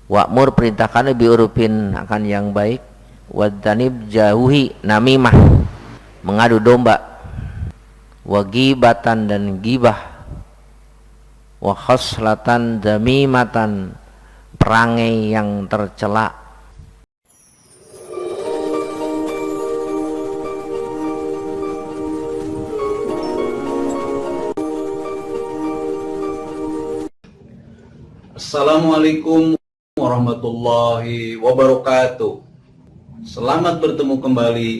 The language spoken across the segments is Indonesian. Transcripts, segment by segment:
Wa'mur perintahkan bi urfin akan yang baik, wadanib jauhi namimah mengadu domba, wa ghibatan dan gibah, wa khoslatan damimatan perangai yang tercela. Assalamualaikum warahmatullahi wabarakatuh. Selamat bertemu kembali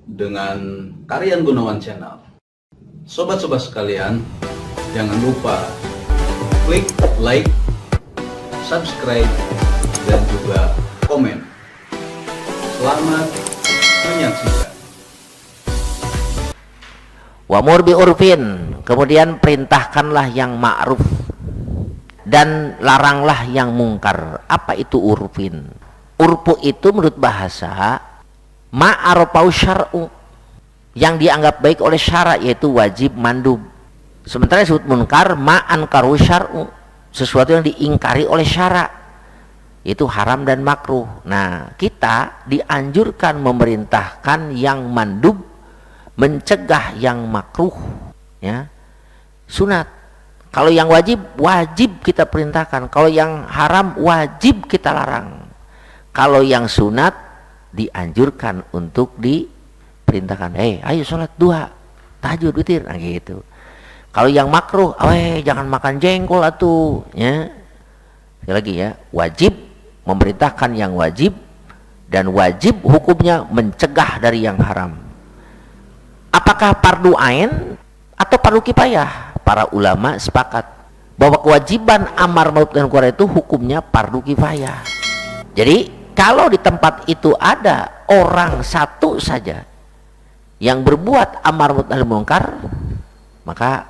dengan Karyan Gunawan Channel. Sobat-sobat sekalian, jangan lupa klik like, subscribe, dan juga komen. Selamat menyaksikan. Wa'mur bi urfin, kemudian perintahkanlah yang ma'ruf dan laranglah yang mungkar. Apa itu urfin? Urfu itu menurut bahasa ma'arafau syar'u, yang dianggap baik oleh syara, yaitu wajib, mandub. Sementara disebut munkar ma'ankaru syar'u, sesuatu yang diingkari oleh syara, itu haram dan makruh. Nah, kita dianjurkan memerintahkan yang mandub, mencegah yang makruh, ya, sunat. Kalau yang wajib, wajib kita perintahkan. Kalau yang haram, wajib kita larang. Kalau yang sunat, dianjurkan untuk diperintahkan. Ayo sholat duha, tahajud, witir, nah gitu. Kalau yang makruh, jangan makan jengkol atuh, ya. Sekali lagi ya, wajib memerintahkan yang wajib, dan wajib hukumnya mencegah dari yang haram. Apakah fardu ain atau fardu kifayah? Para ulama sepakat bahwa kewajiban amar ma'ruf nahi munkar itu hukumnya fardu kifayah. Jadi kalau di tempat itu ada orang satu saja yang berbuat amar ma'ruf nahi munkar, maka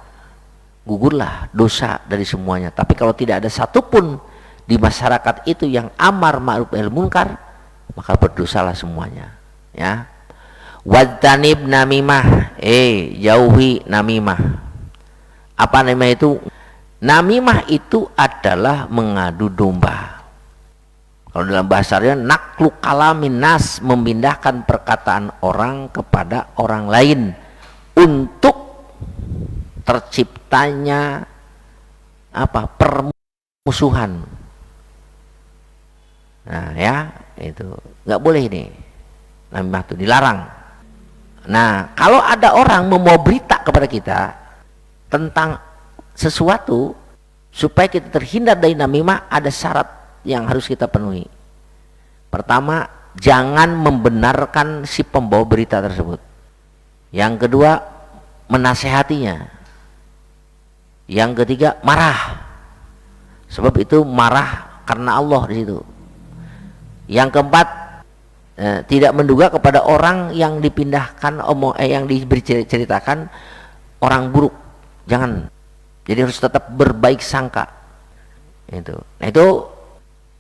gugurlah dosa dari semuanya. Tapi kalau tidak ada satupun di masyarakat itu yang amar ma'ruf nahi munkar, maka berdosalah semuanya, ya. Wadanib namimah, jauhi namimah. Apa namanya itu? Namimah itu adalah mengadu domba. Kalau dalam bahasanya naklu kalamin nas, memindahkan perkataan orang kepada orang lain untuk terciptanya permusuhan. Nah, ya, itu nggak boleh ini. Namimah itu dilarang. Nah, kalau ada orang membawa berita kepada kita tentang sesuatu, supaya kita terhindar dari namimah, ada syarat yang harus kita penuhi. Pertama, jangan membenarkan si pembawa berita tersebut. Yang kedua, menasehatinya. Yang ketiga, marah, sebab itu marah karena Allah di situ. Yang keempat, tidak menduga kepada orang yang dipindahkan, yang diceritakan orang buruk. Jangan. Jadi harus tetap berbaik sangka. Nah, itu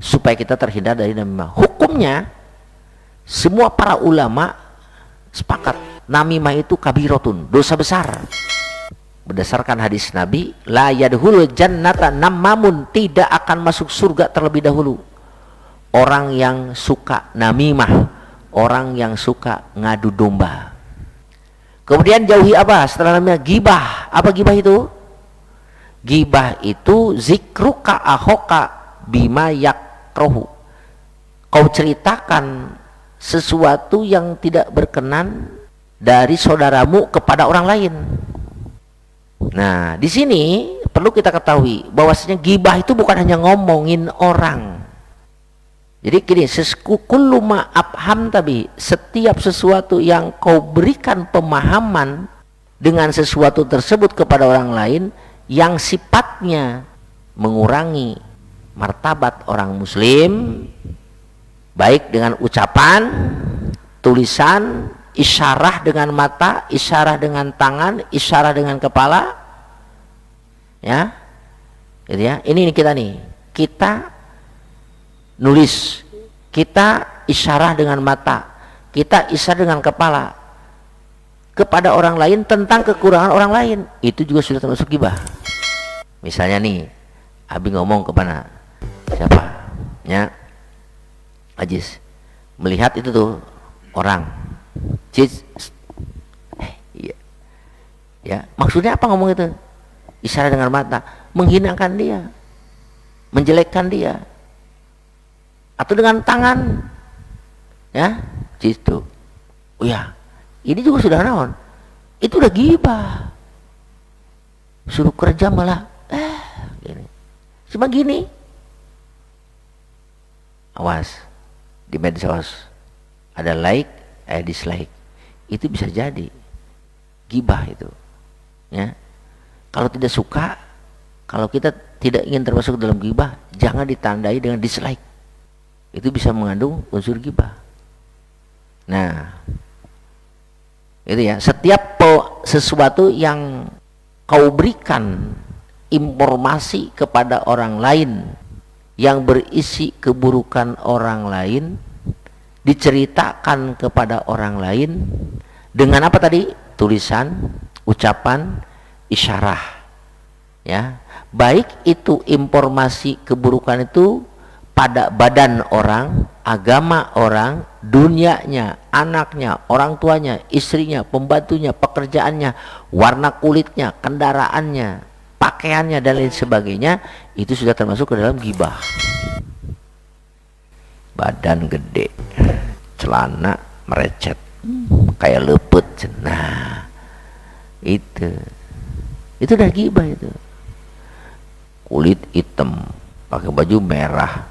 supaya kita terhindar dari namimah. Hukumnya semua para ulama sepakat namimah itu kabiratun, dosa besar. Berdasarkan hadis Nabi, la yadkhulul jannata namamun, tidak akan masuk surga terlebih dahulu orang yang suka namimah, orang yang suka ngadu domba. Kemudian jauhi apa setelah namanya? Gibah. Apa gibah itu? Gibah itu zikruka ahoka bima yakrohu. Kau ceritakan sesuatu yang tidak berkenan dari saudaramu kepada orang lain. Nah, di sini perlu kita ketahui bahwasanya gibah itu bukan hanya ngomongin orang. Jadi gini, kullu ma afham tabi, setiap sesuatu yang kau berikan pemahaman dengan sesuatu tersebut kepada orang lain yang sifatnya mengurangi martabat orang muslim, baik dengan ucapan, tulisan, isyarah dengan mata, isyarah dengan tangan, isyarah dengan kepala, ya, gitu ya. Ini kita nulis, kita isyarah dengan mata, kita isyarah dengan kepala kepada orang lain tentang kekurangan orang lain, itu juga sudah termasuk ghibah. Misalnya nih, Abi ngomong kepada siapa, ya, Ajis melihat itu tuh orang, Jis, iya, ya maksudnya apa ngomong itu? Isyarat dengan mata, menghinakan dia, menjelekkan dia, atau dengan tangan, ya, gitu. Oh ya, ini juga sudah naon? Itu udah gibah. Suruh kerja malah, gini. Cuma gini. Awas, di medsos ada like, dislike, itu bisa jadi gibah itu, ya. Kalau tidak suka, kalau kita tidak ingin termasuk dalam gibah, jangan ditandai dengan dislike. Itu bisa mengandung unsur gibah. Nah, itu ya, setiap sesuatu yang kau berikan informasi kepada orang lain yang berisi keburukan orang lain, diceritakan kepada orang lain dengan apa tadi? Tulisan, ucapan, isyarah, ya. Baik itu informasi keburukan itu pada badan orang, agama orang, dunianya, anaknya, orang tuanya, istrinya, pembantunya, pekerjaannya, warna kulitnya, kendaraannya, pakaiannya dan lain sebagainya, itu sudah termasuk ke dalam gibah. Badan gede, celana merecet, kayak leput, nah itu udah gibah itu. Kulit hitam, pakai baju merah,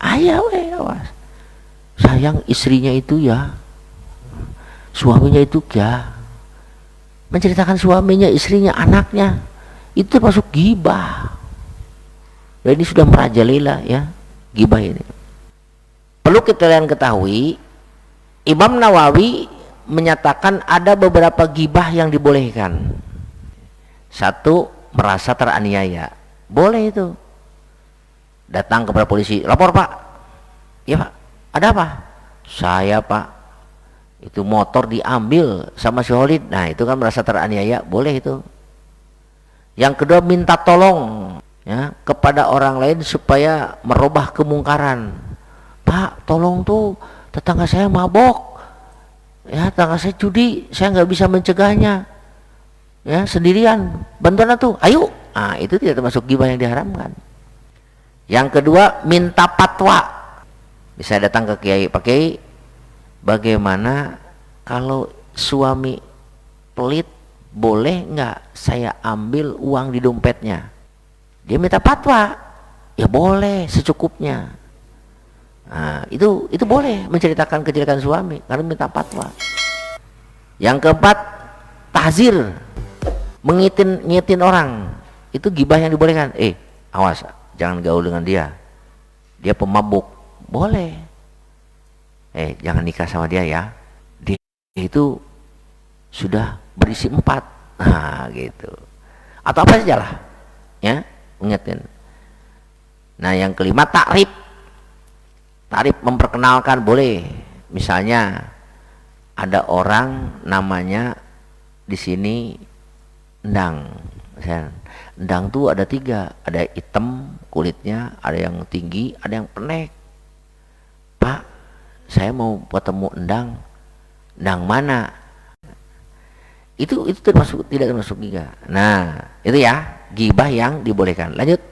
awas, sayang istrinya itu ya, suaminya itu ya, menceritakan suaminya, istrinya, anaknya, itu termasuk gibah. Dan ini sudah merajalela ya, gibah ini. Perlu kalian ketahui, Imam Nawawi menyatakan ada beberapa gibah yang dibolehkan. Satu, merasa teraniaya, boleh itu. Datang kepada polisi, lapor pak, ya pak, ada apa? Saya pak, itu motor diambil sama si Holid. Nah itu kan merasa teraniaya, boleh itu. Yang kedua, minta tolong ya kepada orang lain supaya merubah kemungkaran. Pak, tolong tuh tetangga saya mabok, ya tetangga saya judi, saya nggak bisa mencegahnya, ya sendirian, bantuan tuh, ayo. Nah itu tidak termasuk gibah yang diharamkan. Yang kedua, minta fatwa. Bisa datang ke kiai, Pak Kiai, bagaimana kalau suami pelit, boleh nggak saya ambil uang di dompetnya? Dia minta fatwa, ya boleh secukupnya. Nah, itu boleh menceritakan kejelekan suami karena minta fatwa. Yang keempat, tahzir, ngingetin orang, itu gibah yang dibolehkan. Awas, jangan gaul dengan dia pemabuk, boleh. Jangan nikah sama dia ya, dia itu sudah berisi 4. Nah gitu, atau apa saja lah ya, ingetin. Nah yang kelima, takrib memperkenalkan, boleh. Misalnya ada orang namanya di sini Endang. Endang tuh ada 3, ada hitam kulitnya, ada yang tinggi, ada yang pendek. Pak, saya mau ketemu Endang mana? Itu tidak termasuk gibah. Nah itu ya gibah yang dibolehkan. Lanjut.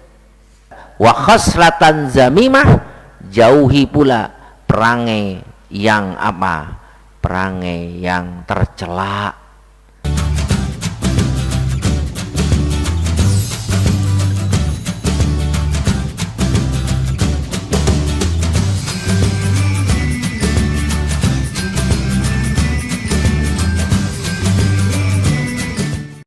Wa khaslatan zamimah, jauhi pula perangai yang apa? Perangai yang tercela.